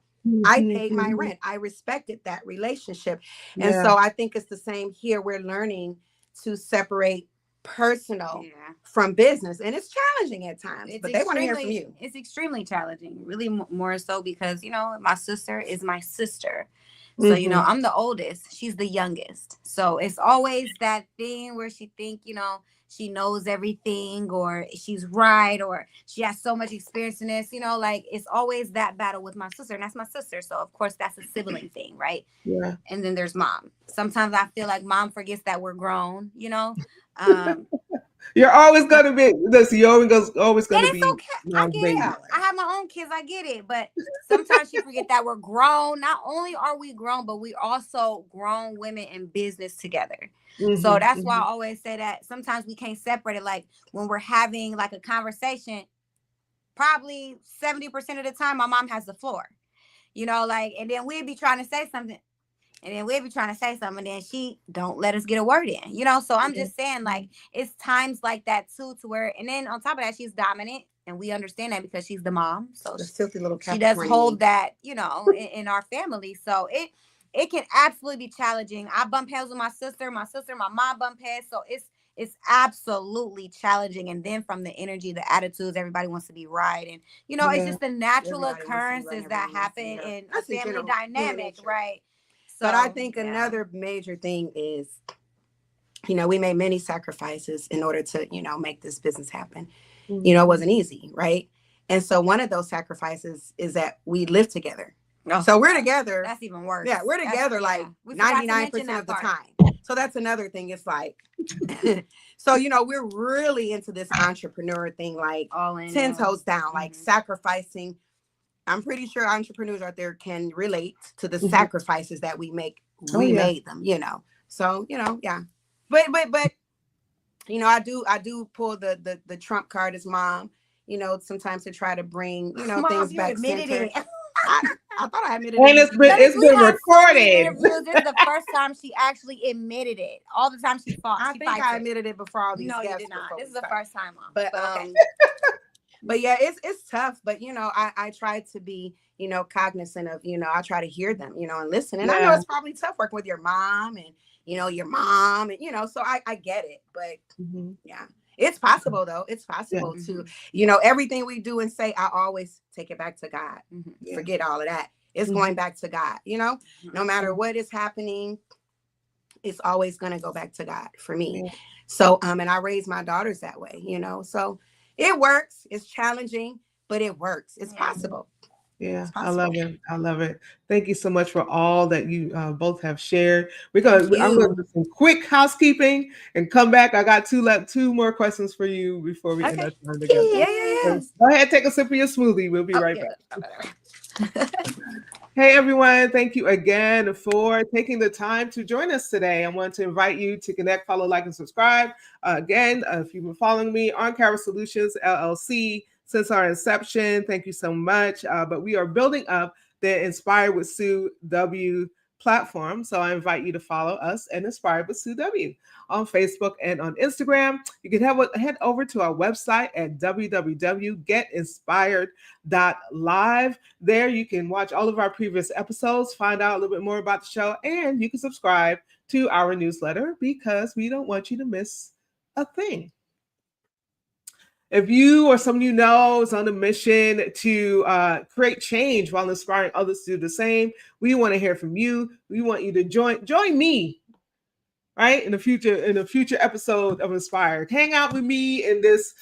I paid my rent. I respected that relationship. And so I think it's the same here. We're learning to separate personal from business. And it's challenging at times, but they want to hear from you. It's extremely challenging, really more so because, my sister is my sister. So, I'm the oldest. She's the youngest. So it's always that thing where she think, she knows everything or she's right or she has so much experience in this, like it's always that battle with my sister. And that's my sister. So, of course, that's a sibling thing, right? Yeah. And then there's mom. Sometimes I feel like mom forgets that we're grown, You're always going to be this. You're always going to be. Okay. I get it. I have my own kids. I get it. But sometimes you forget that we're grown. Not only are we grown, but we also grown women in business together. So that's why I always say that sometimes we can't separate it. Like when we're having like a conversation, probably 70% of the time, my mom has the floor, and then we'd be trying to say something. And then we'll be trying to say something, and then she don't let us get a word in, So I'm just saying, like, it's times like that too, to where, and then on top of that, she's dominant, and we understand that because she's the mom. So the filthy little she does hold that, in our family. So it can absolutely be challenging. I bump heads with my sister, my mom bump heads. So it's absolutely challenging. And then from the energy, the attitudes, everybody wants to be right, and it's just the natural occurrences that happen in a family dynamic, right? But I think another major thing is, we made many sacrifices in order to, make this business happen. It wasn't easy, right? And so one of those sacrifices is that we live together. Oh, so we're together. That's even worse. Yeah, we're together 99% of the time. So that's another thing. It's like, so, we're really into this entrepreneur thing, like all in 10 toes down, like sacrificing. I'm pretty sure entrepreneurs out there can relate to the sacrifices that we make. We made them, So, But I do pull the Trump card as mom, sometimes to try to bring, mom, things back center. I thought I admitted it. And it's been recorded. This is the first time she actually admitted it. All the time she fought. I think I admitted it before all these guests. No, you did not. This is the first time, Mom. But okay. But yeah, it's tough. But I try to be, cognizant of, I try to hear them, and listen. And I know it's probably tough working with your mom and your mom, and so I get it. But yeah, it's possible though. It's possible to, everything we do and say, I always take it back to God. Forget all of that. It's going back to God, no matter what is happening, it's always going to go back to God for me. So, and I raise my daughters that way, so it works. It's challenging, but it works. It's possible. Yeah, It's I love possible. it. I love it. Thank you so much for all that you both have shared. Thank I'm going to you. do some quick housekeeping and come back. I got two more questions for you before we end Okay. our time together. Yeah, yeah, So yeah. go ahead, take a sip of your smoothie. We'll be Oh, right back. yeah. Hey everyone, thank you again for taking the time to join us today. I want to invite you to connect, follow, like, and subscribe. Again, if you've been following me on Cara Solutions LLC since our inception, thank you so much. But we are building up the Inspired with Sue W platform. So I invite you to follow us and Inspired with Sue W on Facebook and on Instagram. You can head over to our website at www.getinspired.live. There you can watch all of our previous episodes, find out a little bit more about the show, and you can subscribe to our newsletter because we don't want you to miss a thing. If you or someone you know is on a mission to create change while inspiring others to do the same, we want to hear from you. We want you to join me, right, in the future episode of Inspired. Hang out with me in this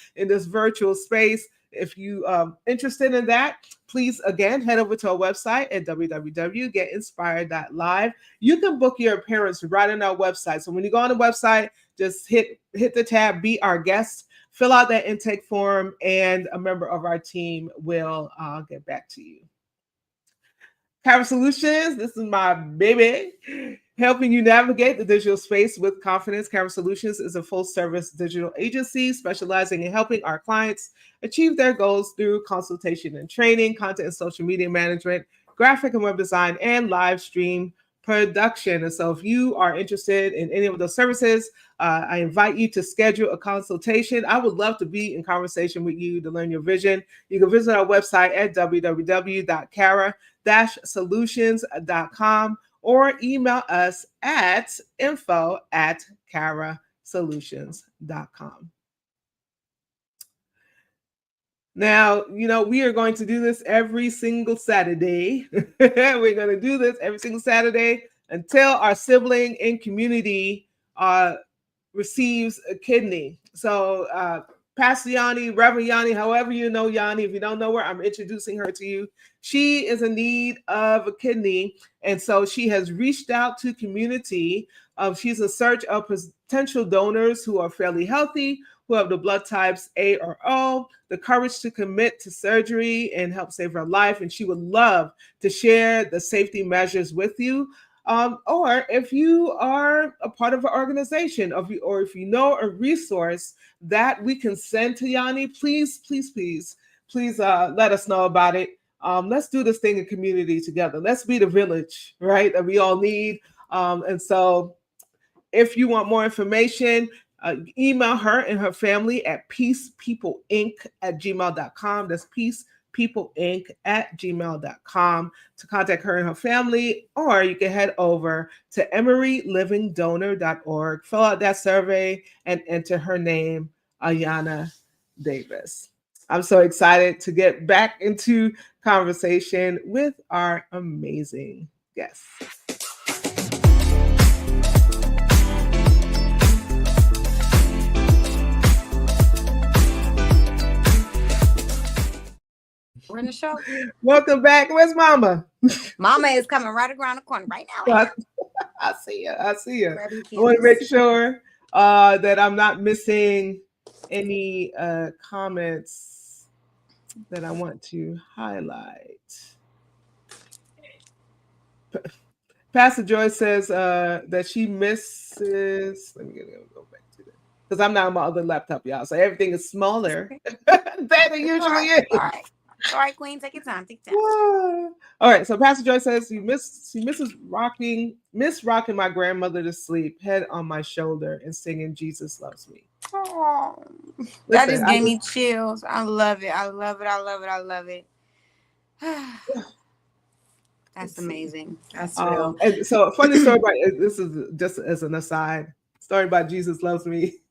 virtual space. If you interested in that, please again head over to our website at www.getinspired.live. You can book your appearance right on our website. So when you go on the website, just hit the tab, be our guest, fill out that intake form, and a member of our team will get back to you. Cara Solutions, this is my baby, helping you navigate the digital space with confidence. Cara Solutions is a full-service digital agency specializing in helping our clients achieve their goals through consultation and training, content and social media management, graphic and web design, and live stream production. And so if you are interested in any of those services, I invite you to schedule a consultation. I would love to be in conversation with you to learn your vision. You can visit our website at www.cara-solutions.com or email us at info@carasolutions.com. Now, we are going to do this every single Saturday. We're going to do this every single Saturday until our sibling in community receives a kidney. So Pastor Yanni, Reverend Yanni, however you know Yanni, if you don't know her, I'm introducing her to you. She is in need of a kidney. And so she has reached out to community. She's in search of potential donors who are fairly healthy, who have the blood types A or O, the courage to commit to surgery and help save her life. And she would love to share the safety measures with you. Or if you are a part of an organization, or if you know a resource that we can send to Yanni, please let us know about it. Let's do this thing in community together. Let's be the village, right, that we all need. And so if you want more information, email her and her family at peacepeopleinc@gmail.com. That's peacepeopleinc@gmail.com to contact her and her family, or you can head over to emerylivingdonor.org, fill out that survey, and enter her name, Ayana Davis. I'm so excited to get back into conversation with our amazing guests. We're in the show. Welcome back. Where's Mama? Mama is coming right around the corner right now. I see you. I Grabbing want to candies. make sure that I'm not missing any comments that I want to highlight. Pastor Joy says that she misses. Let me go back to that because I'm not on my other laptop, y'all. So everything is smaller than it usually is. All right, Queen, take your time. All right. So Pastor Joy says she misses rocking my grandmother to sleep, head on my shoulder, and singing "Jesus Loves Me." Oh, that just gave me chills. I love it. I love it. That's amazing. That's real. And so a funny story about this is just as an aside. Story about Jesus Loves Me.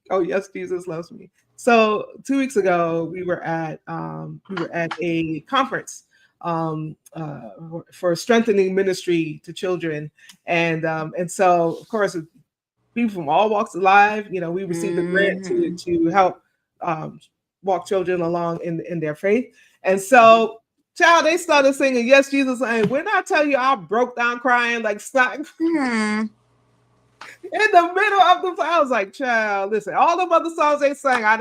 Oh yes, Jesus loves me. So 2 weeks ago, we were at a conference for strengthening ministry to children, and so of course people from all walks of life. We received a grant to help walk children along in their faith, and so Child, they started singing Yes, Jesus. And when I tell you I broke down crying like snot Mhm. in the middle of the I was like, child, listen, all the other songs they sang, I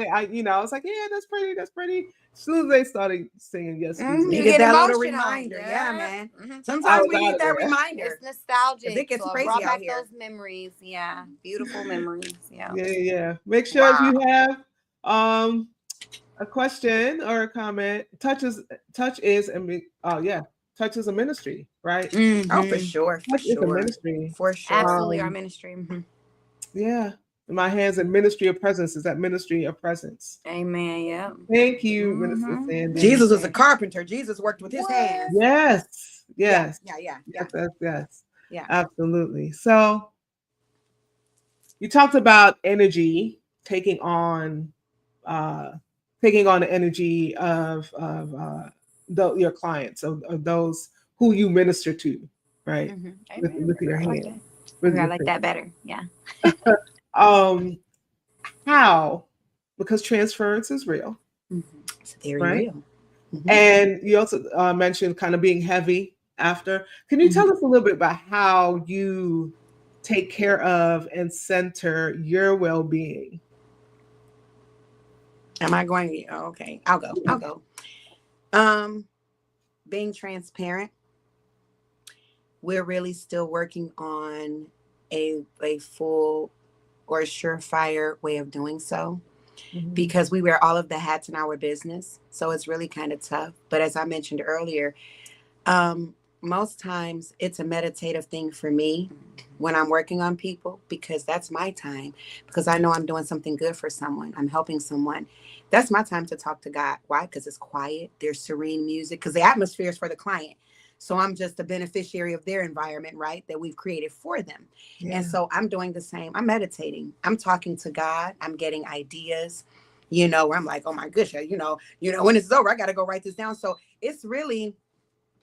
was like, yeah, that's pretty, that's pretty. As soon as they started singing Yes, Jesus, You Needed get that little emotional. reminder. Yeah, man. Mhm. I Sometimes was we out need of that there. reminder. It's nostalgic. It gets So it crazy brought out back here. those memories. Yeah, beautiful memories. Yeah. Yeah. Make sure if you have a question or a comment, touch is a ministry, right? Oh, for Mhm. sure. For Touch is a sure. ministry. For sure. Absolutely, our ministry. Mhm. Yeah. My hands in ministry of presence is that ministry of presence. Amen. Yeah. Thank you, Minister Mhm. Sandy. Jesus was a carpenter. Jesus worked with his hands. Yes. Yeah. Yes. Absolutely. So you talked about energy taking on the energy of your clients, of those who you minister to, right? Amen. With your I like hand. that. Okay, I like that better. Yeah. Um, how? Because transference is real, It's very right? real. Mhm. And you also mentioned kind of being heavy after. Can you tell us a little bit about how you take care of and center your well-being? Am I going? Oh, okay. I'll go. Being transparent. We're really still working on a full or surefire way of doing so, because we wear all of the hats in our business. So it's really kind of tough. But as I mentioned earlier, most times it's a meditative thing for me when I'm working on people, because that's my time, because I know I'm doing something good for someone. I'm helping someone. That's my time to talk to God. Why? Because it's quiet. There's serene music, because the atmosphere is for the client. So I'm just a beneficiary of their environment, right? That we've created for them. Yeah. And so I'm doing the same. I'm meditating. I'm talking to God. I'm getting ideas, where I'm like, oh my gosh, when this is over, I got to go write this down. So it's really,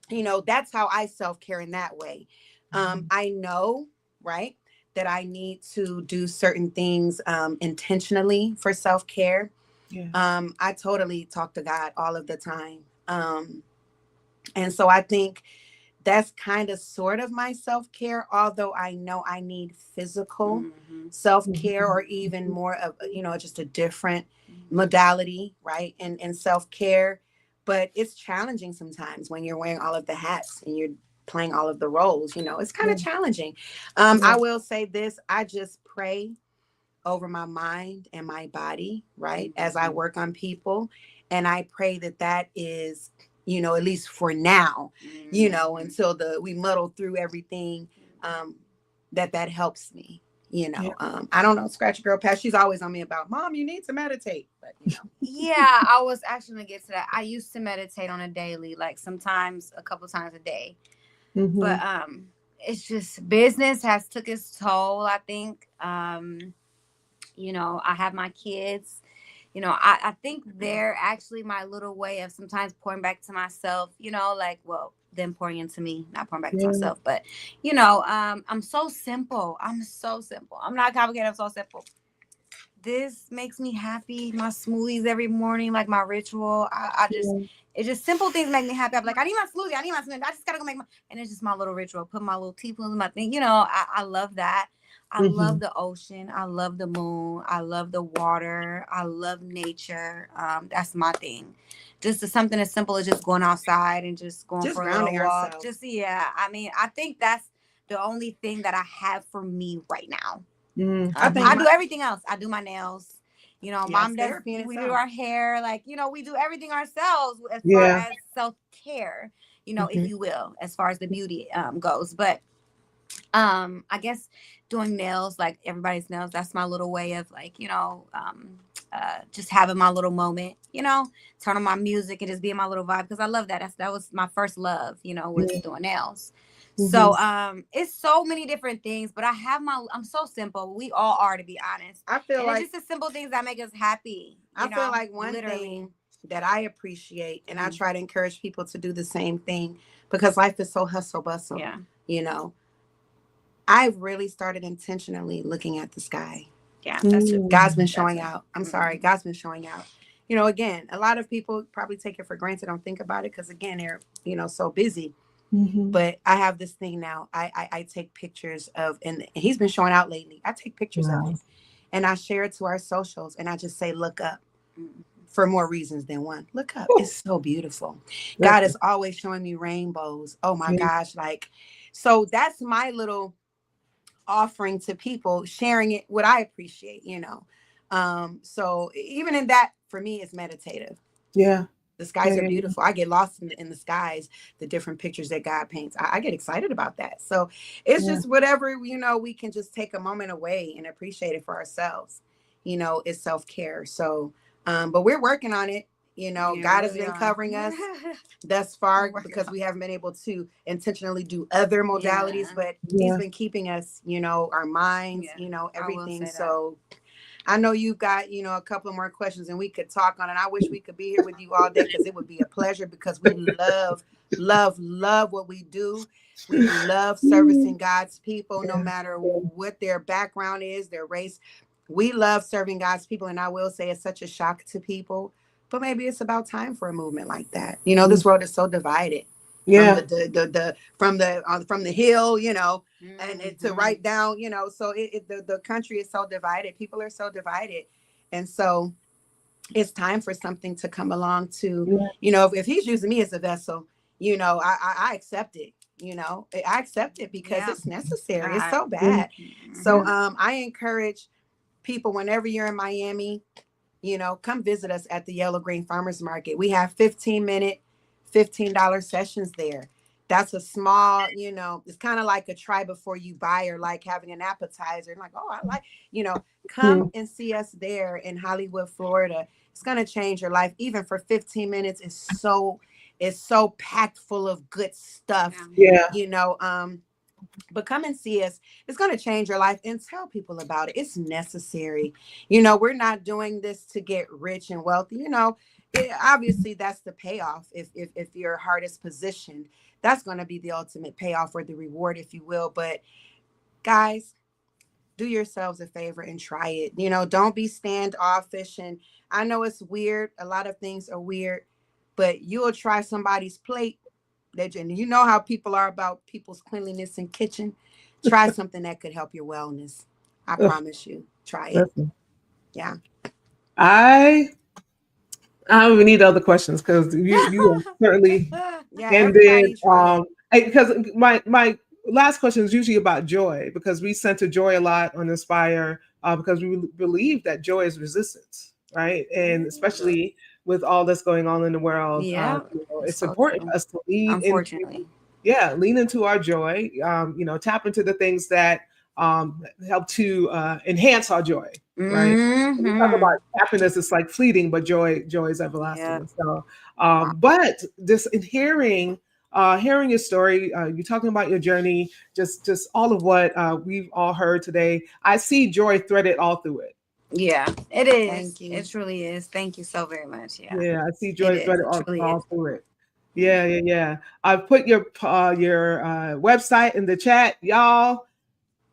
that's how I self-care in that way. I know, right, that I need to do certain things intentionally for self-care. Yeah. I totally talk to God all of the time. And so I think that's kind of sort of my self-care, although I know I need physical self-care, or even more of, just a different modality, right? And self-care. But it's challenging sometimes when you're wearing all of the hats and you're playing all of the roles, it's kind of challenging. I will say this, I just pray over my mind and my body, right? As I work on people. And I pray that is, at least for now, until we muddle through everything, that helps me, I don't know, Scratchy Girl Pat, she's always on me about, Mom, you need to meditate, but Yeah, I was actually gonna get to that. I used to meditate on a daily, like sometimes a couple times a day. But it's just business has took its toll, I think. I have my kids. I think they're actually my little way of sometimes pouring back to myself, them pouring into me, not pouring back to myself. But, I'm so simple. I'm so simple. I'm not complicated. I'm so simple. This makes me happy. My smoothies every morning, like my ritual. It's just simple things make me happy. I'm like, I need my smoothie. I just gotta go make and it's just my little ritual. Put my little teaspoons in my thing. I love that. I love the ocean. I love the moon. I love the water. I love nature. That's my thing. Just something as simple as just going outside and just going for a little walk. Ourselves. I think that's the only thing that I have for me right now. I do everything else. I do my nails. Mom does. We do our hair. We do everything ourselves as far as self-care. If you will, as far as the beauty goes. But I guess doing nails, like everybody's nails, that's my little way of just having my little moment. Turn on my music and just be in my little vibe, because I love that. That was my first love. Was doing nails. So it's so many different things, but I'm so simple. We all are, to be honest. I feel like it's just the simple things that make us happy. I feel like one thing that I appreciate, and I try to encourage people to do the same thing, because life is so hustle bustle. Yeah. I've really started intentionally looking at the sky. Yeah, that's true. God's been showing out. I'm sorry, God's been showing out. you know, again, a lot of people probably take it for granted, don't think about it because again, they're, you know, so busy. Mhm. But I have this thing now. I take pictures of, and he's been showing out lately. I take pictures of Wow. it and I share it to our socials and I just say, look up for more reasons than one. Look up. It's so beautiful. God Listen. is always showing me rainbows. Oh my Yeah. gosh. Like, so that's my little offering to people, sharing it, what I appreciate, you know. So even in that, for me, it's meditative. Yeah. The Yeah. skies are Yeah. beautiful. I get lost in the skies, the different pictures that God paints. I get excited about that. So it's Yeah. just whatever, you know, we can just take a moment away and appreciate it for ourselves. You know, it's self-care. So, but we're working on it. You know, Yeah, God has really been are. covering us thus far We're working because on we haven't been able to intentionally do other modalities, Yeah. but Yeah. he's been keeping us, you know, our minds, Yeah, you know, I will everything. say that. So I know you've got, you know, a couple more questions and we could talk on it. I wish we could be here with you all day because it would be a pleasure because we love what we do. We love servicing God's people, no Yeah. matter what their background is, their race. We love serving God's people. And I will say it's such a shock to people, but maybe it's about time for a movement like that. You know, this world is so divided from Yeah. from the hill, you know, and to Mhm. right down, you know, so the country is so divided. People are so divided. And so it's time for something to come along to, Yeah. you know, if he's using me as a vessel, you know, I accept it, you know, I accept it because Yeah. it's necessary. It's God. so bad. So Mhm. I encourage people whenever you're in Miami, you know, come visit us at the Yellow Green Farmers Market. We have 15-minute, $15 sessions there. That's a small, you know, it's kind of like a try before you buy or like having an appetizer. Like, oh, I like, you know, come Mhm. and see us there in Hollywood, Florida. It's going to change your life. Even for 15 minutes, it's so packed full of good stuff, Yeah. Yeah. you know. But come and see us. It's going to change your life and tell people about it. It's necessary. You know, we're not doing this to get rich and wealthy. You know, obviously that's the payoff. If your heart is positioned, that's going to be the ultimate payoff or the reward, if you will. But guys, do yourselves a favor and try it. You know, don't be standoffish. And I know it's weird. A lot of things are weird, but you'll try somebody's plate and you know how people are about people's cleanliness in kitchen. Try something that could help your wellness. I Ugh, promise you. Try it. listen. Yeah. I don't even need other questions because you have certainly Yeah. ended. Everybody try it. Because my last question is usually about joy because we center joy a lot on Inspire because we believe that joy is resistance, right? And especially with all that's going on in the world, Yeah. you know, It's it's so important true. for us to lean into Unfortunately. lean into our joy. You know, tap into the things that help to enhance our joy, right? When we talk about Mhm. happiness, it's like fleeting, but joy is everlasting. Yeah. And so, Wow. but this in hearing your story, you talking about your journey, just all of what we've all heard today. I see joy threaded all through it. Yeah. It is. Thank you. It truly is. Thank you so very much. Yeah. Yeah, I see It joy is. threaded It truly all is. through it. Yeah. Yeah. I've put your website in the chat, y'all.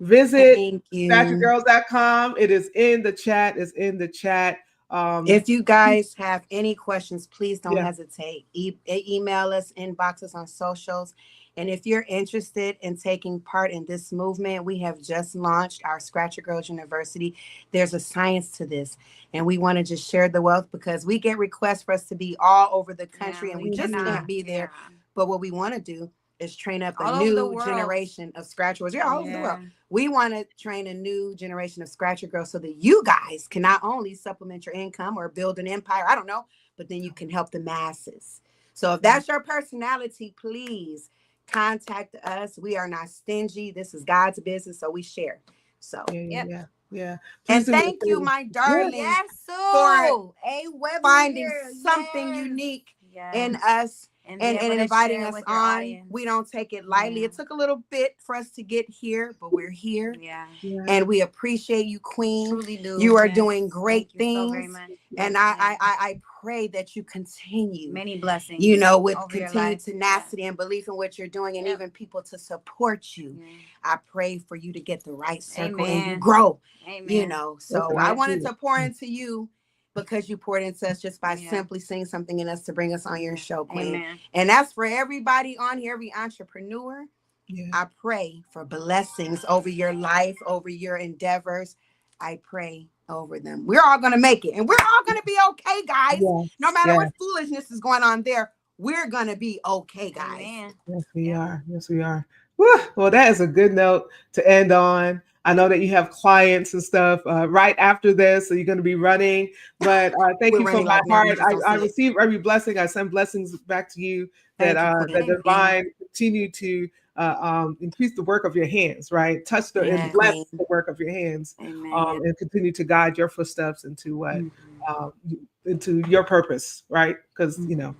Visit Thank you. scratchyrgirls.com. It is in the chat. It's in the chat. Um, If you guys have any questions, please don't yeah, hesitate. Email us, inbox us on socials. And if you're interested in taking part in this movement, we have just launched our Scratch Your Girls University. There's a science to this, and we want to just share the wealth because we get requests for us to be all over the country, Yeah. and We we just cannot. can't be Yeah. there. But what we want to do is train up a All over the new world. generation of Scratchers. Yeah, all over the world. Yeah. We want to train a new generation of Scratcher Girls so that you guys can not only supplement your income or build an empire, I don't know, but then you can help the masses. So if that's your personality, please contact us. We are not stingy. This is God's business, so we share. So, Yep. yeah. Please and do me a thank you, favor. my Yeah, darling, Yes, for so a finding webinar. something Yes. unique in Yes. us And be and able to inviting share us with your on. audience. We don't take it lightly. Yeah. It took a little bit for us to get here, but we're here. Yeah. yeah. And we appreciate you, Queen. Truly do. You are Yes. doing great Thank you so very things. much. And Yeah. I pray that you continue, Many blessings. you know, with over your continued life. tenacity and belief in what you're doing, and Yep. even people to support you. Yeah. I pray for you to get the right circle and you Amen. grow, you Amen. know. So Listen, I I wanted see to pour into you, because you poured into us just by Yeah. simply seeing something in us to bring us on your show, Queen. Amen. And that's for everybody on here, every entrepreneur. Yeah. I pray for blessings over your life, over your endeavors. I pray over them. We're all going to make it, and we're all going to be okay, guys. Yes, No matter yes. what foolishness is going on there, we're going to be okay, guys. Amen. Yes, we are. Yes, we are. Whew. Well, that is a good note to end on. I know that you have clients and stuff right after this, so you're going to be running. But thank We're you from running my like now, you heart. just don't I see it. receive every blessing. I send blessings back to you. That Thank you, the Queen. divine continue to increase the work of your hands, right? Touch the Yeah, and bless Queen. the work of your hands, Amen. and continue to guide your footsteps into what Mhm. into your purpose, right? Because you know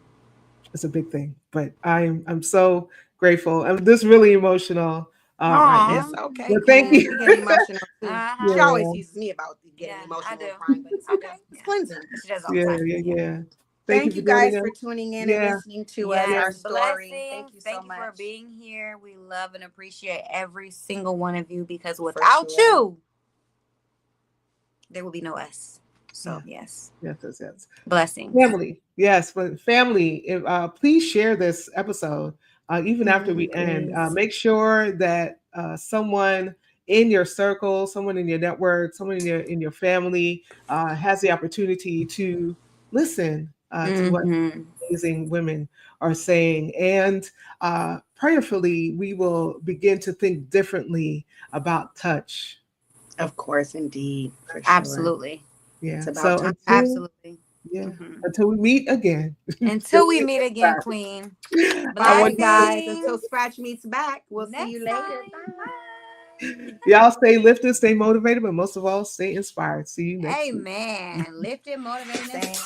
it's a big thing. But I'm so grateful. I'm just really emotional right Aw. now. It's okay, Well, thank Queen. you. We get emotional too. Uh-huh. She Yeah, always teases me about getting Yeah, I emotional do. and crying, but it's I do. okay. It's Yeah. cleansing. She does all the yeah, time. yeah. Thank you for guys joining for us. tuning in Yeah. and listening to us, our Yes, story. blessings. Thank you so much. for being here. We love and appreciate every single one of you because without sure. you, there will be no us. So yes, Yes. blessings. Family. Yes, but family. If, please share this episode even after we end. Please. Make sure that someone in your circle, someone in your network, someone in your family has the opportunity to listen to what Mhm. amazing women are saying. And prayerfully, we will begin to think differently about touch. Of course, indeed. For sure. Absolutely. Yeah. It's about So time. Absolutely. Mhm. Until we meet again. Until we meet again, Queen. I Bye, want guys. Blessings. Until Scratch meets back. We'll see Next you later. time. Bye. Y'all stay lifted, stay motivated, but most of all, stay inspired. See you next week. Amen. Lifted, motivated, and